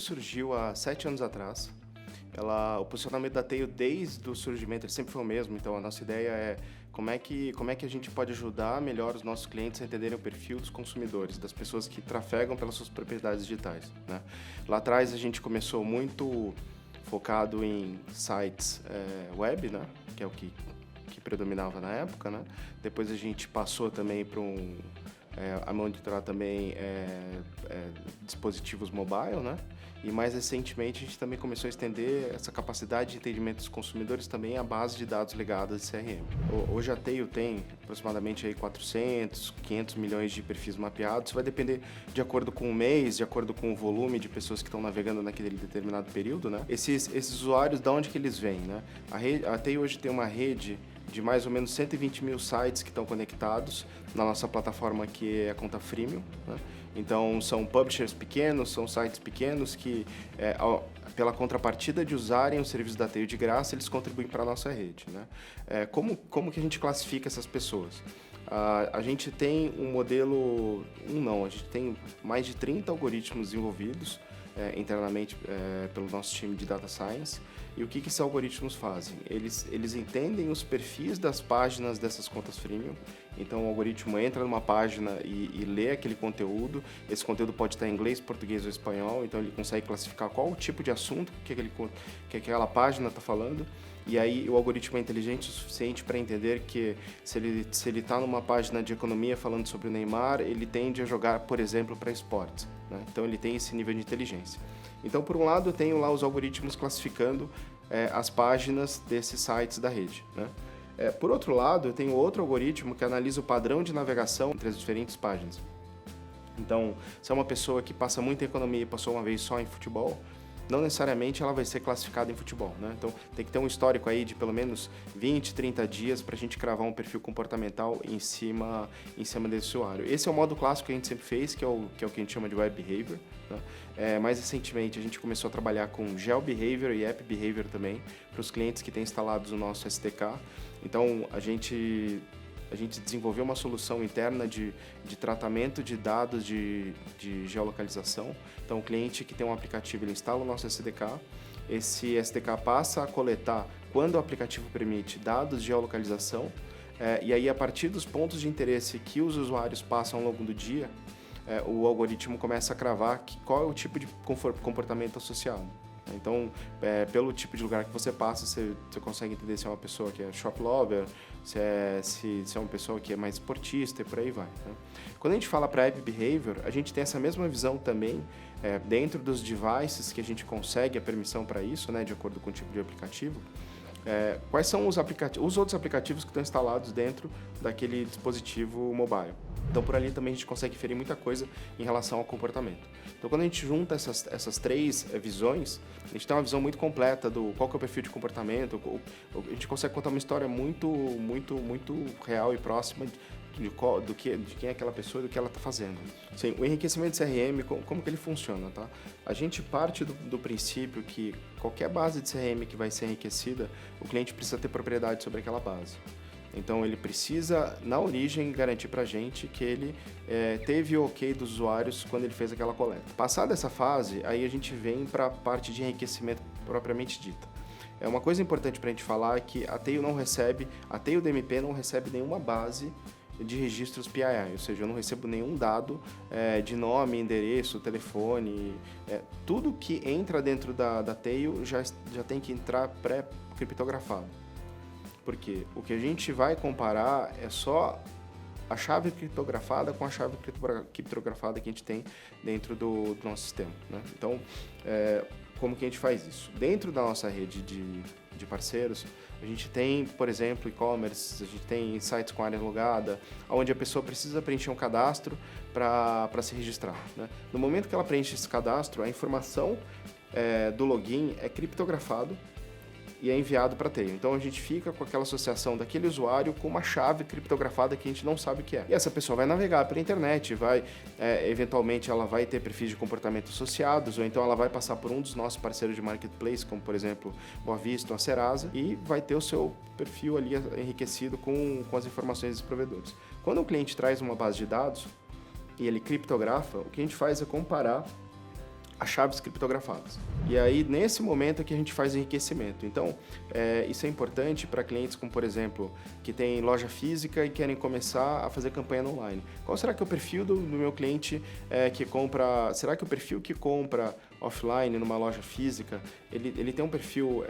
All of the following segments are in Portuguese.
surgiu há 7 anos atrás. O posicionamento da Tail desde o surgimento ele sempre foi o mesmo, então a nossa ideia é como é que a gente pode ajudar melhor os nossos clientes a entenderem o perfil dos consumidores, das pessoas que trafegam pelas suas propriedades digitais, né? Lá atrás a gente começou muito focado em sites web, né? Que é o que predominava na época, né? Depois a gente passou também para a monitorar também dispositivos mobile, né? E mais recentemente a gente também começou a estender essa capacidade de entendimento dos consumidores também à base de dados ligados de CRM. Hoje a Tail tem aproximadamente aí 400, 500 milhões de perfis mapeados. Isso vai depender de acordo com o mês, de acordo com o volume de pessoas que estão navegando naquele determinado período, né? Esses usuários, de onde que eles vêm, né? A Tail hoje tem uma rede de mais ou menos 120 mil sites que estão conectados na nossa plataforma, que é a conta freemium, né? Então, são publishers pequenos, são sites pequenos que, pela contrapartida de usarem o serviço da Tail de graça, eles contribuem para a nossa rede, né? Como que a gente classifica essas pessoas? A gente tem um modelo... a gente tem mais de 30 algoritmos envolvidos internamente pelo nosso time de Data Science. E o que esses algoritmos fazem? Eles entendem os perfis das páginas dessas contas freemium. Então o algoritmo entra numa página e lê aquele conteúdo. Esse conteúdo pode estar em inglês, português ou espanhol. Então ele consegue classificar qual o tipo de assunto que aquela página está falando. E aí o algoritmo é inteligente o suficiente para entender que se ele está numa página de economia falando sobre o Neymar, ele tende a jogar, por exemplo, para esportes, né? Então ele tem esse nível de inteligência. Então, por um lado, eu tenho lá os algoritmos classificando as páginas desses sites da rede, né? Por outro lado, eu tenho outro algoritmo que analisa o padrão de navegação entre as diferentes páginas. Então, se é uma pessoa que passa muita economia e passou uma vez só em futebol, não necessariamente ela vai ser classificada em futebol, né? Então, tem que ter um histórico aí de pelo menos 20, 30 dias para a gente cravar um perfil comportamental em cima desse usuário. Esse é o modo clássico que a gente sempre fez, que é o que a gente chama de Web Behavior, né? Mais recentemente, a gente começou a trabalhar com Geo Behavior e App Behavior também, para os clientes que têm instalados o nosso SDK. Então, a gente desenvolveu uma solução interna de tratamento de dados de geolocalização. Então, o cliente que tem um aplicativo, ele instala o nosso SDK. Esse SDK passa a coletar, quando o aplicativo permite, dados de geolocalização. E aí, a partir dos pontos de interesse que os usuários passam ao longo do dia, o algoritmo começa a cravar qual é o tipo de comportamento associado. Então, pelo tipo de lugar que você passa, você consegue entender se é uma pessoa que é shop lover, se é uma pessoa que é mais esportista e por aí vai, né? Quando a gente fala para App Behavior, a gente tem essa mesma visão também dentro dos devices que a gente consegue a permissão para isso, né, de acordo com o tipo de aplicativo. Quais são os outros aplicativos que estão instalados dentro daquele dispositivo mobile. Então, por ali também a gente consegue inferir muita coisa em relação ao comportamento. Então, quando a gente junta essas três visões, a gente tem uma visão muito completa do qual que é o perfil de comportamento. A gente consegue contar uma história muito, muito, muito real e próxima de quem é aquela pessoa e do que ela está fazendo. Sim, o enriquecimento de CRM, como que ele funciona, tá? A gente parte do princípio que qualquer base de CRM que vai ser enriquecida, o cliente precisa ter propriedade sobre aquela base. Então, ele precisa, na origem, garantir para a gente que ele teve o ok dos usuários quando ele fez aquela coleta. Passada essa fase, aí a gente vem para a parte de enriquecimento propriamente dita. Uma coisa importante para a gente falar é que a Tail DMP não recebe nenhuma base de registros PII, ou seja, eu não recebo nenhum dado de nome, endereço, telefone. Tudo que entra dentro da Tail já tem que entrar pré-criptografado. Porque o que a gente vai comparar é só a chave criptografada com a chave criptografada que a gente tem dentro do nosso sistema, né? Então, como que a gente faz isso? Dentro da nossa rede de parceiros, a gente tem, por exemplo, e-commerce, a gente tem sites com área logada, onde a pessoa precisa preencher um cadastro para se registrar, né? No momento que ela preenche esse cadastro, a informação do login é criptografado e é enviado para a Tail. Então a gente fica com aquela associação daquele usuário com uma chave criptografada que a gente não sabe o que é. E essa pessoa vai navegar pela internet, eventualmente ela vai ter perfis de comportamento associados, ou então ela vai passar por um dos nossos parceiros de marketplace, como por exemplo Boa Vista ou a Serasa, e vai ter o seu perfil ali enriquecido com as informações dos provedores. Quando o cliente traz uma base de dados e ele criptografa, o que a gente faz é comparar as chaves criptografadas. E aí, nesse momento é que a gente faz o enriquecimento. Então, isso é importante para clientes como, por exemplo, que têm loja física e querem começar a fazer campanha online. Qual será que é o perfil do meu cliente que compra... Será que o perfil que compra offline numa loja física, ele tem um perfil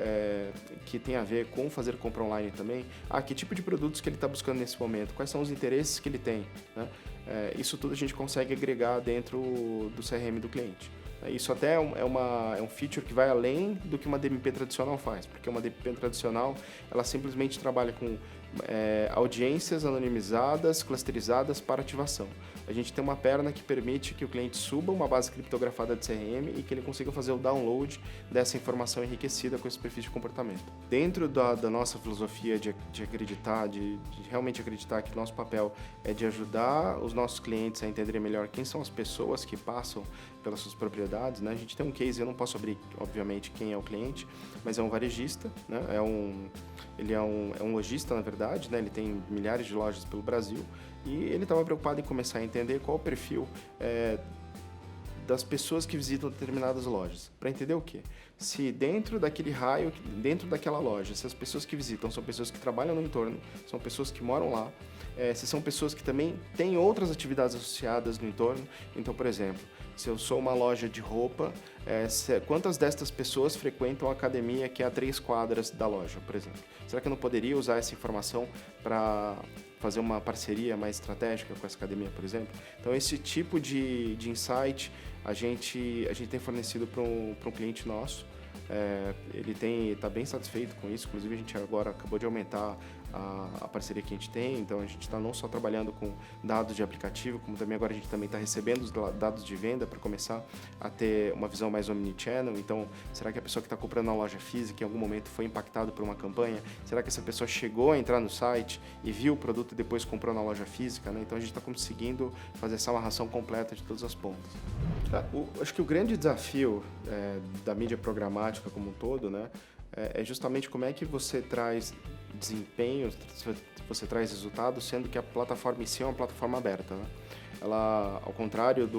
que tem a ver com fazer compra online também? Que tipo de produtos que ele está buscando nesse momento? Quais são os interesses que ele tem? Né? Isso tudo a gente consegue agregar dentro do CRM do cliente. Isso até é um feature que vai além do que uma DMP tradicional faz, porque uma DMP tradicional, ela simplesmente trabalha com audiências anonimizadas, clusterizadas para ativação. A gente tem uma perna que permite que o cliente suba uma base criptografada de CRM e que ele consiga fazer o download dessa informação enriquecida com esse perfil de comportamento. Dentro da nossa filosofia de acreditar, de realmente acreditar que o nosso papel é de ajudar os nossos clientes a entenderem melhor quem são as pessoas que passam pelas suas propriedades, né? A gente tem um case, eu não posso abrir, obviamente, quem é o cliente, mas é um varejista, né? Ele é um lojista, na verdade, né? Ele tem milhares de lojas pelo Brasil e ele estava preocupado em começar a entender qual o perfil das pessoas que visitam determinadas lojas. Para entender o quê? Se dentro daquele raio, dentro daquela loja, se as pessoas que visitam são pessoas que trabalham no entorno, são pessoas que moram lá, se são pessoas que também têm outras atividades associadas no entorno. Então, por exemplo, se eu sou uma loja de roupa, quantas destas pessoas frequentam a academia que é a 3 quadras da loja, por exemplo? Será que eu não poderia usar essa informação para fazer uma parceria mais estratégica com essa academia, por exemplo? Então, esse tipo de insight a gente tem fornecido para um cliente nosso. Ele está bem satisfeito com isso. Inclusive, a gente agora acabou de aumentar a parceria que a gente tem. Então, a gente está não só trabalhando com dados de aplicativo, como também agora a gente também está recebendo os dados de venda para começar a ter uma visão mais omnichannel. Então, será que a pessoa que está comprando na loja física em algum momento foi impactada por uma campanha? Será que essa pessoa chegou a entrar no site e viu o produto e depois comprou na loja física? Né? Então, a gente está conseguindo fazer essa amarração completa de todas as pontas. Acho que o grande desafio da mídia programática como um todo, né, é justamente como é que você traz desempenho, você traz resultados, sendo que a plataforma em si é uma plataforma aberta. Né? Ela, ao contrário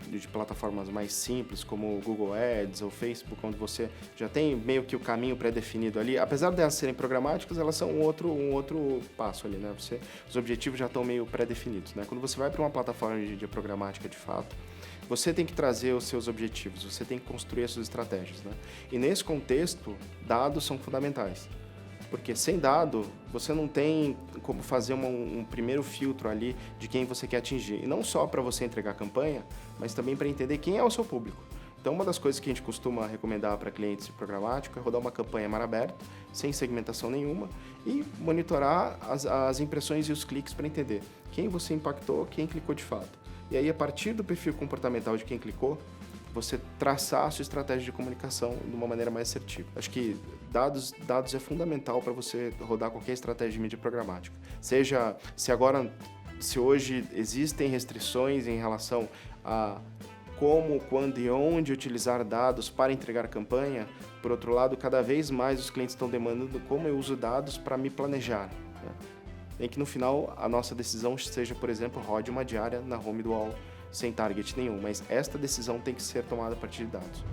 de plataformas mais simples, como o Google Ads ou Facebook, onde você já tem meio que o caminho pré-definido ali, apesar de elas serem programáticas, elas são um outro passo ali, né? Os objetivos já estão meio pré-definidos, né? Quando você vai para uma plataforma de programática de fato, você tem que trazer os seus objetivos, você tem que construir as suas estratégias, né? E nesse contexto, dados são fundamentais. Porque sem dado, você não tem como fazer um primeiro filtro ali de quem você quer atingir. E não só para você entregar a campanha, mas também para entender quem é o seu público. Então, uma das coisas que a gente costuma recomendar para clientes de programático é rodar uma campanha mar aberto, sem segmentação nenhuma, e monitorar as impressões e os cliques para entender quem você impactou, quem clicou de fato. E aí, a partir do perfil comportamental de quem clicou, você traçar a sua estratégia de comunicação de uma maneira mais assertiva. Acho que dados é fundamental para você rodar qualquer estratégia de mídia programática. Se hoje existem restrições em relação a como, quando e onde utilizar dados para entregar campanha, por outro lado, cada vez mais os clientes estão demandando como eu uso dados para me planejar. Né? Em que no final a nossa decisão seja, por exemplo, rode uma diária na home do UOL sem target nenhum, mas esta decisão tem que ser tomada a partir de dados.